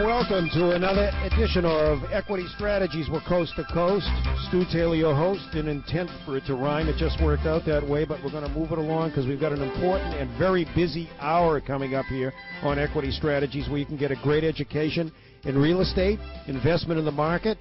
welcome to another edition of Equity Strategies. We're coast to coast. Stu Taylor, your host, didn't intend for it to rhyme. It just worked out that way, but we're going to move it along because we've got an important and very busy hour coming up here on Equity Strategies where you can get a great education in real estate, investment in the market.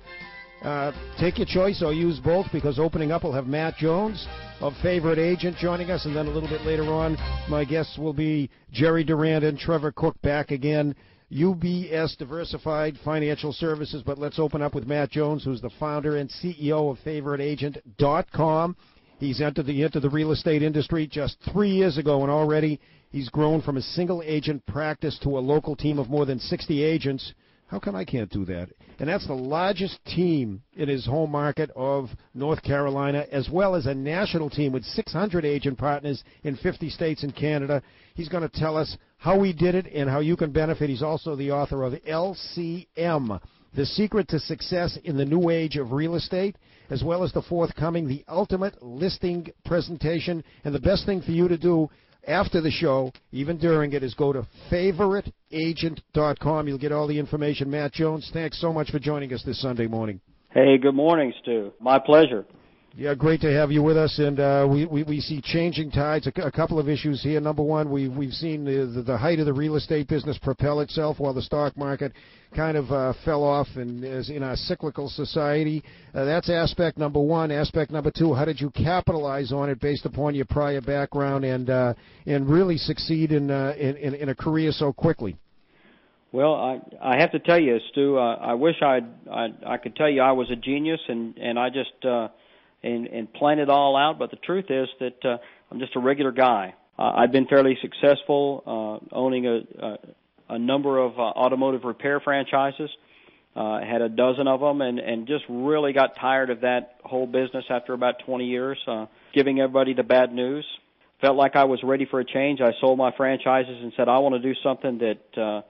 Take your choice or use both, because opening up we'll have Matt Jones of Favorite Agent joining us, and then a little bit later on my guests will be Jerry Durand and Trevor Cook back again. UBS Diversified Financial Services, but let's open up with Matt Jones, who's the founder and CEO of FavoriteAgent.com. He's entered the real estate industry just 3 years ago, and already he's grown from a single agent practice to a local team of more than 60 agents. How come I can't do that? And that's the largest team in his home market of North Carolina, as well as a national team with 600 agent partners in 50 states and Canada. He's going to tell us how he did it and how you can benefit. He's also the author of LCM, The Secret to Success in the New Age of Real Estate, as well as the forthcoming The Ultimate Listing Presentation. And the best thing for you to do after the show, even during it, is go to FavoriteAgent.com. You'll get all the information. Matt Jones, thanks so much for joining us this Sunday morning. Hey, good morning, Stu. My pleasure. Yeah, great to have you with us, and we see changing tides. A couple of issues here. Number one, we've seen the height of the real estate business propel itself while the stock market kind of fell off and is in our cyclical society. That's aspect number one. Aspect number two, how did you capitalize on it based upon your prior background and really succeed in a career so quickly? Well, I have to tell you, Stu, I wish I could tell you I was a genius and I just and planned it all out, but the truth is that I'm just a regular guy. I've been fairly successful owning a number of automotive repair franchises. I had a dozen of them and just really got tired of that whole business after about 20 years, giving everybody the bad news. Felt like I was ready for a change. I sold my franchises and said, I want to do something that,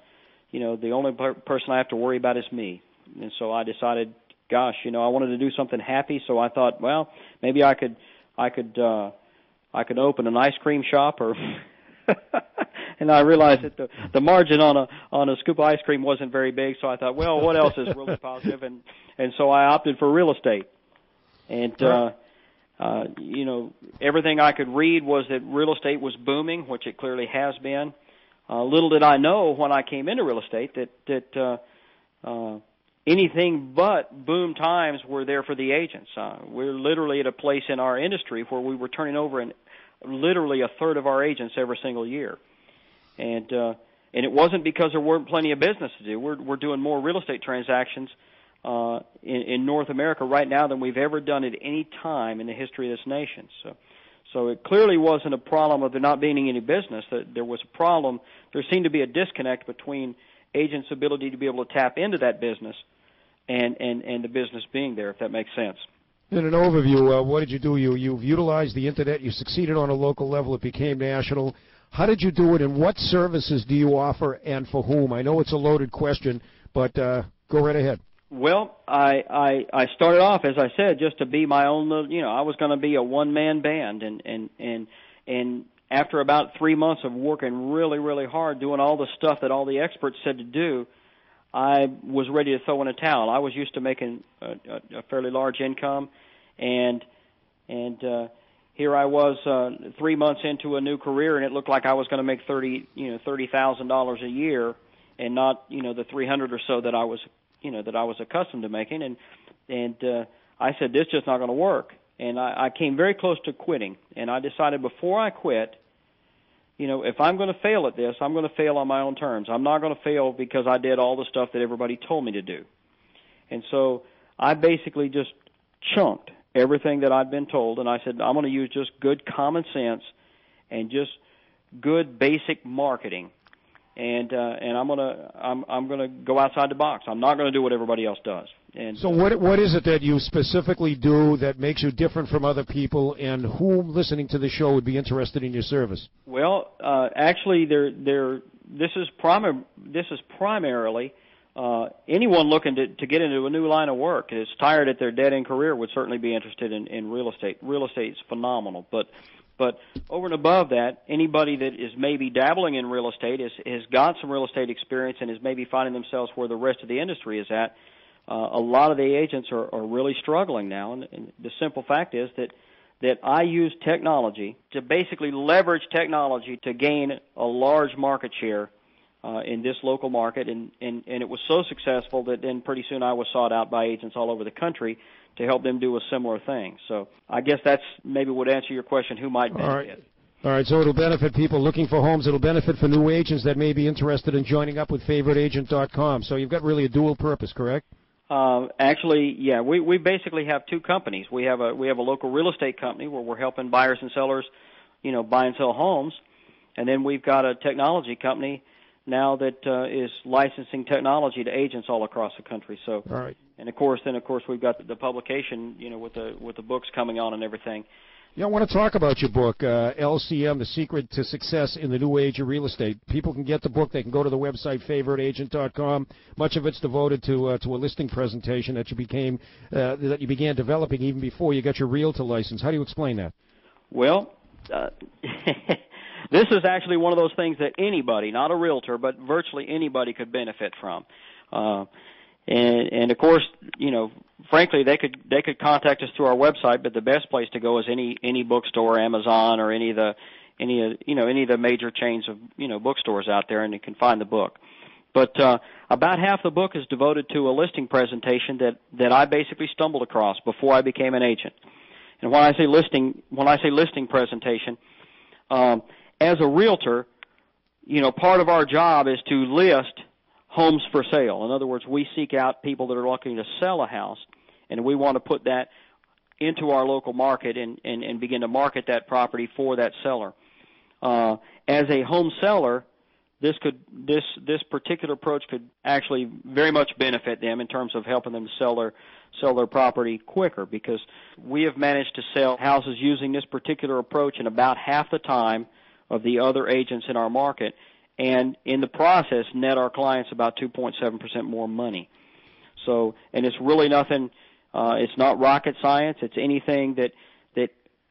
the only person I have to worry about is me. And so I decided, gosh, I wanted to do something happy, so I thought, well, maybe I could open an ice cream shop, or and I realized that the margin on a scoop of ice cream wasn't very big, so I thought, well, what else is really positive? And so I opted for real estate. And everything I could read was that real estate was booming, which it clearly has been. Little did I know when I came into real estate that anything but boom times were there for the agents. We're literally at a place in our industry where we were turning over literally a third of our agents every single year. And it wasn't because there weren't plenty of business to do. We're doing more real estate transactions in North America right now than we've ever done at any time in the history of this nation. So it clearly wasn't a problem of there not being any business. There was a problem. There seemed to be a disconnect between agents' ability to be able to tap into that business and the business being there, if that makes sense. In an overview, what did you do? You've utilized the Internet. You succeeded on a local level. It became national. How did you do it, and what services do you offer, and for whom? I know it's a loaded question, but go right ahead. Well, I started off, as I said, just to be my own little, I was going to be a one-man band, and after about 3 months of working really, really hard, doing all the stuff that all the experts said to do, I was ready to throw in a towel. I was used to making a fairly large income, and here I was 3 months into a new career, and it looked like I was going to make $30,000 a year, and not the 300 or so that I was accustomed to making, and I said, this is just not going to work. And I came very close to quitting, and I decided before I quit, if I'm going to fail at this, I'm going to fail on my own terms. I'm not going to fail because I did all the stuff that everybody told me to do. And so I basically just chunked everything that I'd been told, and I said, I'm going to use just good common sense and just good basic marketing. And I'm gonna go outside the box. I'm not gonna do what everybody else does. And so what is it that you specifically do that makes you different from other people, and who listening to the show would be interested in your service? Well, actually, this is primarily anyone looking to get into a new line of work is tired at their dead-end career would certainly be interested in real estate. Real estate is phenomenal, but But over and above that, anybody that is maybe dabbling in real estate has got some real estate experience and is maybe finding themselves where the rest of the industry is at. A lot of the agents are really struggling now, and the simple fact is that I use technology to basically leverage technology to gain a large market share in this local market, and it was so successful that then pretty soon I was sought out by agents all over the country to help them do a similar thing. So I guess that's maybe would answer your question, who might benefit. All right, so it'll benefit people looking for homes. It'll benefit for new agents that may be interested in joining up with FavoriteAgent.com. So you've got really a dual purpose, correct? Actually, yeah, we basically have two companies. We have a local real estate company where we're helping buyers and sellers, buy and sell homes, and then we've got a technology company now that is licensing technology to agents all across the country. So, all right. And of course we've got the publication, with the books coming on and everything. Yeah, I want to talk about your book, LCM, The Secret to Success in the New Age of Real Estate. People can get the book. They can go to the website, FavoriteAgent.com. Much of it's devoted to a listing presentation that you began developing even before you got your Realtor license. How do you explain that? Well, this is actually one of those things that anybody, not a realtor, but virtually anybody could benefit from. And of course, frankly, they could contact us through our website, but the best place to go is any bookstore, Amazon, or any of the major chains of bookstores out there, and you can find the book. But about half the book is devoted to a listing presentation that I basically stumbled across before I became an agent. And when I say listing presentation, as a realtor, part of our job is to list homes for sale. In other words, we seek out people that are looking to sell a house, and we want to put that into our local market and begin to market that property for that seller. As a home seller, this particular approach could actually very much benefit them in terms of helping them sell their property quicker, because we have managed to sell houses using this particular approach in about half the time of the other agents in our market, and in the process net our clients about 2.7% more money. So, and it's really nothing, it's not rocket science. It's anything that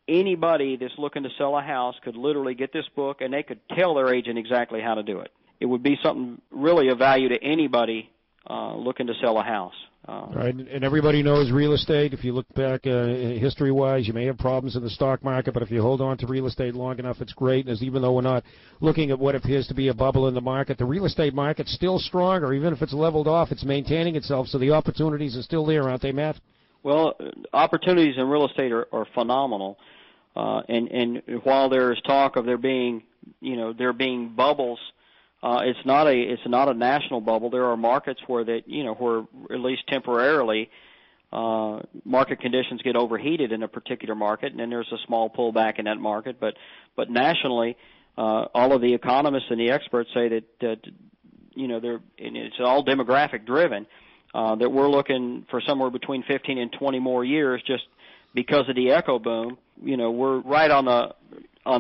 anybody that's looking to sell a house could literally get this book, and they could tell their agent exactly how to do it. It would be something really of value to anybody looking to sell a house. Right, and everybody knows real estate. If you look back history-wise, you may have problems in the stock market, but if you hold on to real estate long enough, it's great. As even though we're not looking at what appears to be a bubble in the market, the real estate market's still strong, or even if it's leveled off, it's maintaining itself, so the opportunities are still there, aren't they, Matt? Well, opportunities in real estate are phenomenal, and while there is talk of there being bubbles, it's not a national bubble. There are markets where where at least temporarily market conditions get overheated in a particular market, and then there's a small pullback in that market. But nationally, all of the economists and the experts say that and it's all demographic driven, that we're looking for somewhere between 15 and 20 more years just because of the echo boom. We're right on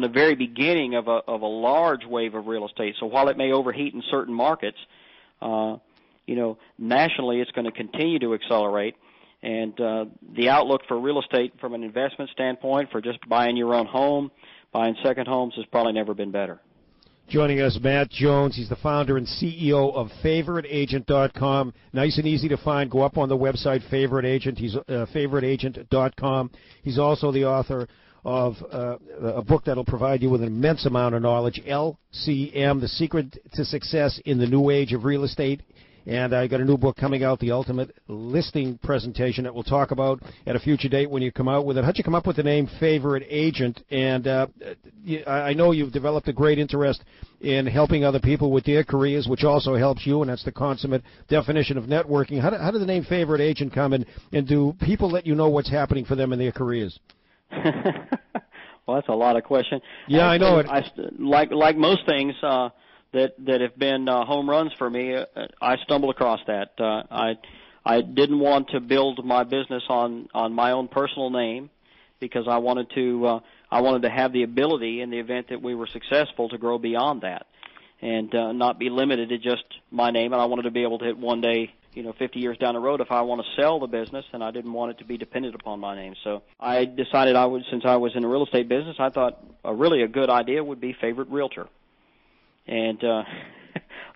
the very beginning of a large wave of real estate. So while it may overheat in certain markets, nationally it's going to continue to accelerate. And the outlook for real estate from an investment standpoint, for just buying your own home, buying second homes, has probably never been better. Joining us, Matt Jones. He's the founder and CEO of FavoriteAgent.com. Nice and easy to find. Go up on the website, Favorite Agent. He's FavoriteAgent.com. He's also the author of a book that will provide you with an immense amount of knowledge, LCM, The Secret to Success in the New Age of Real Estate. And I got a new book coming out, The Ultimate Listing Presentation, that we'll talk about at a future date when you come out with it. How'd you come up with the name Favorite Agent? And I know you've developed a great interest in helping other people with their careers, which also helps you, and that's the consummate definition of networking. How did the name Favorite Agent come in, and do people let you know what's happening for them in their careers? Well, that's a lot of questions. Yeah, I know it. Like most things that have been home runs for me, I stumbled across that. I didn't want to build my business on my own personal name, because I wanted to have the ability, in the event that we were successful, to grow beyond that and not be limited to just my name. And I wanted to be able to one day 50 years down the road, if I want to sell the business, and I didn't want it to be dependent upon my name. So I decided since I was in the real estate business, I thought a good idea would be Favorite Realtor. And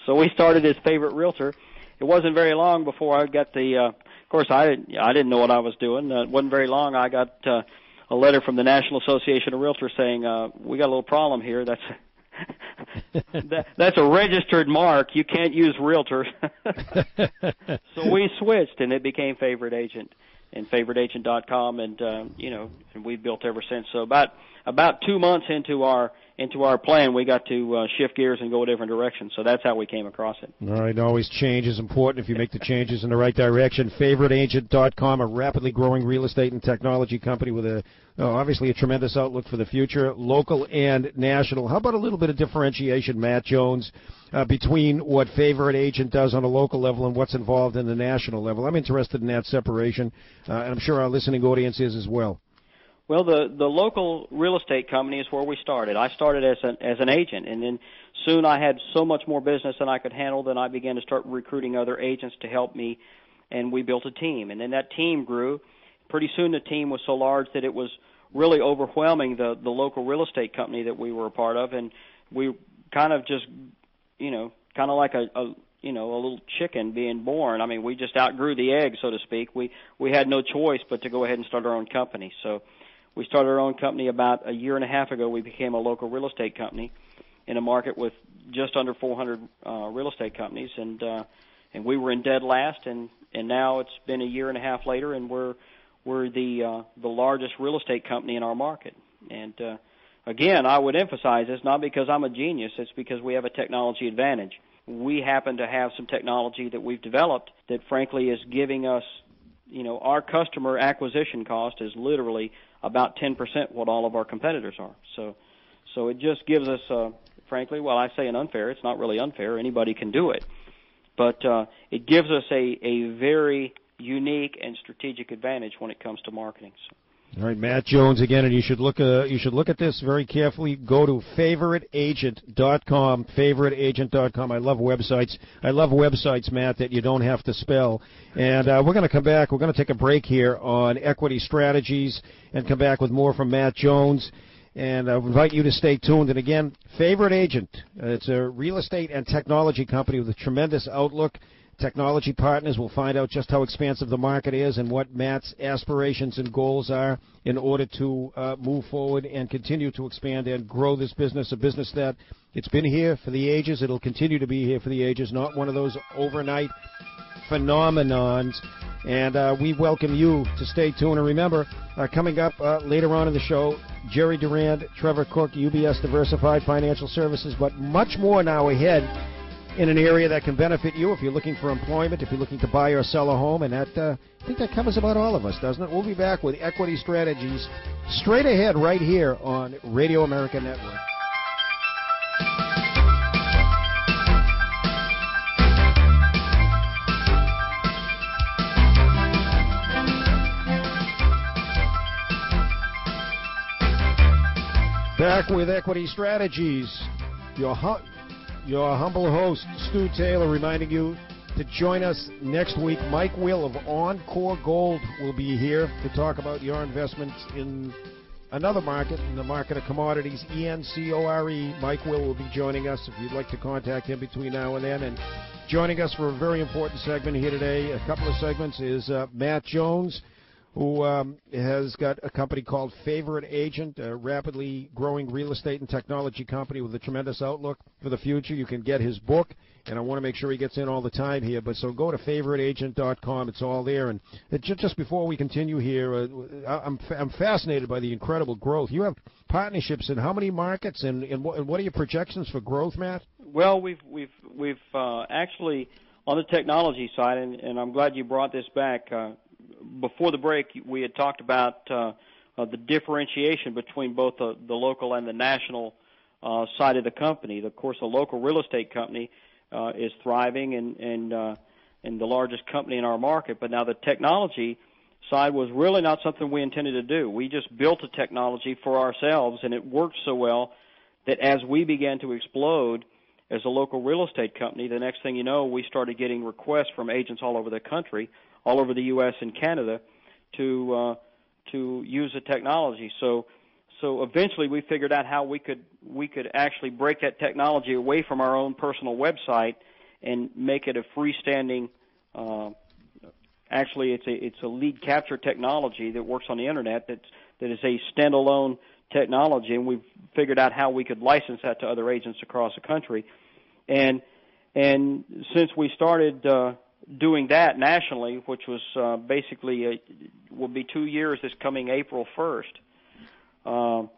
so we started as Favorite Realtor. It wasn't very long before I got of course, I didn't know what I was doing. It wasn't very long I got a letter from the National Association of Realtors saying, we got a little problem here. That's a registered mark. You can't use Realtor. So we switched, and it became Favorite Agent and FavoriteAgent.com, and and we've built ever since. So about 2 months into our plan, we got to shift gears and go a different direction. So that's how we came across it. All right, always change is important if you make the changes in the right direction. FavoriteAgent.com, a rapidly growing real estate and technology company with obviously a tremendous outlook for the future, local and national. How about a little bit of differentiation, Matt Jones, between what Favorite Agent does on a local level and what's involved in the national level? I'm interested in that separation, and I'm sure our listening audience is as well. Well, the local real estate company is where we started. I started as an agent, and then soon I had so much more business than I could handle, then I began to start recruiting other agents to help me, and we built a team. And then that team grew. Pretty soon the team was so large that it was really overwhelming the local real estate company that we were a part of, and we kind of just, kind of like a little chicken being born. I mean, we just outgrew the egg, so to speak. We had no choice but to go ahead and start our own company. So we started our own company about a year and a half ago. We became a local real estate company in a market with just under 400 real estate companies, and we were in dead last, and now it's been a year and a half later, and we're the largest real estate company in our market. And again, I would emphasize this not because I'm a genius, it's because we have a technology advantage. We happen to have some technology that we've developed that frankly is giving us, our customer acquisition cost is literally about 10% what all of our competitors are. So it just gives us, frankly, well, I say an unfair. It's not really unfair. Anybody can do it. But it gives us a very unique and strategic advantage when it comes to marketing. So. All right, Matt Jones again, and you should look at this very carefully. Go to FavoriteAgent.com, FavoriteAgent.com. I love websites, Matt, that you don't have to spell. And we're going to come back. We're going to take a break here on equity strategies and come back with more from Matt Jones. And I invite you to stay tuned. And again, Favorite Agent. It's a real estate and technology company with a tremendous outlook. Technology partners will find out just how expansive the market is and what Matt's aspirations and goals are in order to move forward and continue to expand and grow this business, a business that it's been here for the ages. It'll continue to be here for the ages, not one of those overnight phenomenons. And we welcome you to stay tuned. And remember, coming up later on in the show, Jerry Durand, Trevor Cook, UBS Diversified Financial Services, but much more now ahead in an area that can benefit you if you're looking for employment, if you're looking to buy or sell a home, and that I think that covers about all of us, doesn't it? We'll be back with Equity Strategies straight ahead right here on Radio America Network. Back with Equity Strategies. Your humble host, Stu Taylor, reminding you to join us next week. Mike Will of Encore Gold will be here to talk about your investments in another market, in the market of commodities, ENCORE. Mike will be joining us if you'd like to contact him between now and then. And joining us for a very important segment here today, a couple of segments, is Matt Jones, who has got a company called Favorite Agent, a rapidly growing real estate and technology company with a tremendous outlook for the future. You can get his book, and I want to make sure he gets in all the time here. But so go to FavoriteAgent.com. It's all there. And just before we continue here, I'm fascinated by the incredible growth. You have partnerships in how many markets, and what are your projections for growth, Matt? Well, we've actually on the technology side, and I'm glad you brought this back. Before the break, we had talked about the differentiation between both the local and the national side of the company. Of course, the local real estate company is thriving and the largest company in our market. But now the technology side was really not something we intended to do. We just built a technology for ourselves, and it worked so well that as we began to explode as a local real estate company, the next thing you know, we started getting requests from agents all over the country, all over the U.S. and Canada, to use the technology. So eventually we figured out how we could actually break that technology away from our own personal website and make it a freestanding. Actually, it's a lead capture technology that works on the internet. That is a standalone technology, and we've figured out how we could license that to other agents across the country. And since we started doing that nationally, which was basically will be 2 years this coming April 1st,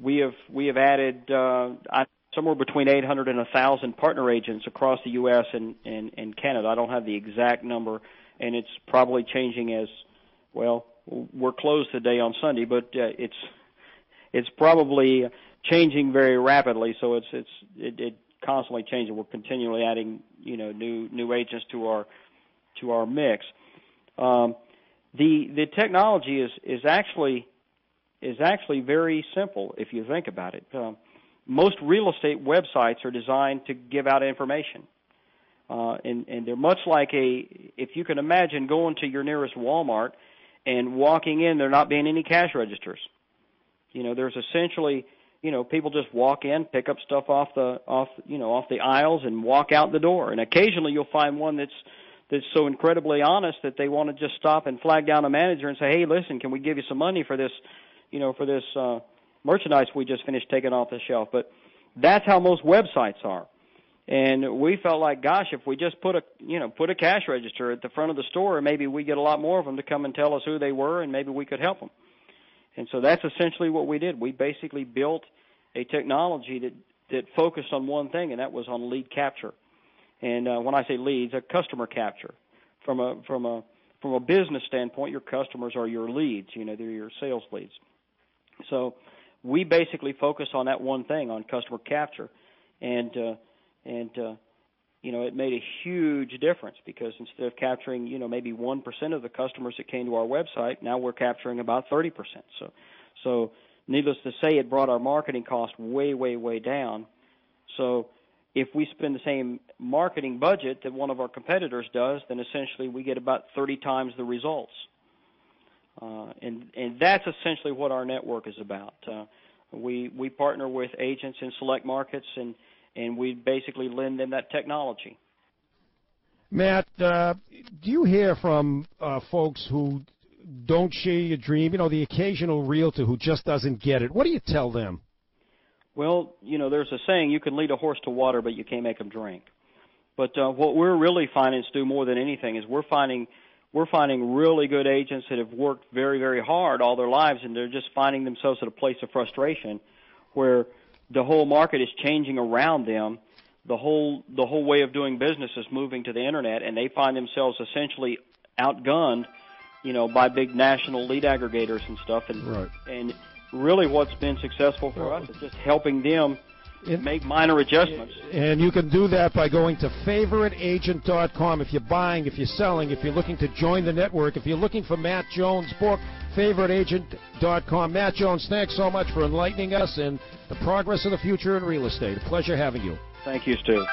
we have added somewhere between 800 and 1,000 partner agents across the U.S. and Canada. I don't have the exact number, and it's probably changing as well. We're closed today on Sunday, but it's probably changing very rapidly. So it constantly changing. We're continually adding new agents to our mix. The technology is actually very simple if you think about it. Most real estate websites are designed to give out information, and they're much like if you can imagine going to your nearest Walmart and walking in, there not being any cash registers. There's essentially, people just walk in, pick up stuff off the aisles, and walk out the door. And occasionally you'll find one that's so incredibly honest that they want to just stop and flag down a manager and say, "Hey, listen, can we give you some money for this, merchandise we just finished taking off the shelf?" But that's how most websites are. And we felt like, gosh, if we just put a cash register at the front of the store, maybe we get a lot more of them to come and tell us who they were, and maybe we could help them. And so that's essentially what we did. We basically built a technology that focused on one thing, and that was on lead capture. And when I say leads, a customer capture. From a business standpoint, your customers are your leads. They're your sales leads. So we basically focus on that one thing, on customer capture, and it made a huge difference, because instead of capturing, maybe 1% of the customers that came to our website, now we're capturing about 30%. So needless to say, it brought our marketing cost way, way, way down. So if we spend the same marketing budget that one of our competitors does, then essentially we get about 30 times the results. And that's essentially what our network is about. We partner with agents in select markets, and we basically lend them that technology. Matt, do you hear from folks who don't share your dream? The occasional realtor who just doesn't get it. What do you tell them? Well, there's a saying, you can lead a horse to water, but you can't make him drink. But what we're really finding to do more than anything is we're finding really good agents that have worked very, very hard all their lives, and they're just finding themselves at a place of frustration where the whole market is changing around them. The whole way of doing business is moving to the internet, and they find themselves essentially outgunned, by big national lead aggregators and stuff. And right. And really, what's been successful for us is just helping them make minor adjustments. And you can do that by going to favoriteagent.com. If you're buying, if you're selling, if you're looking to join the network, if you're looking for Matt Jones' book, favoriteagent.com. Matt Jones, thanks so much for enlightening us in the progress of the future in real estate. A pleasure having you. Thank you, Stu.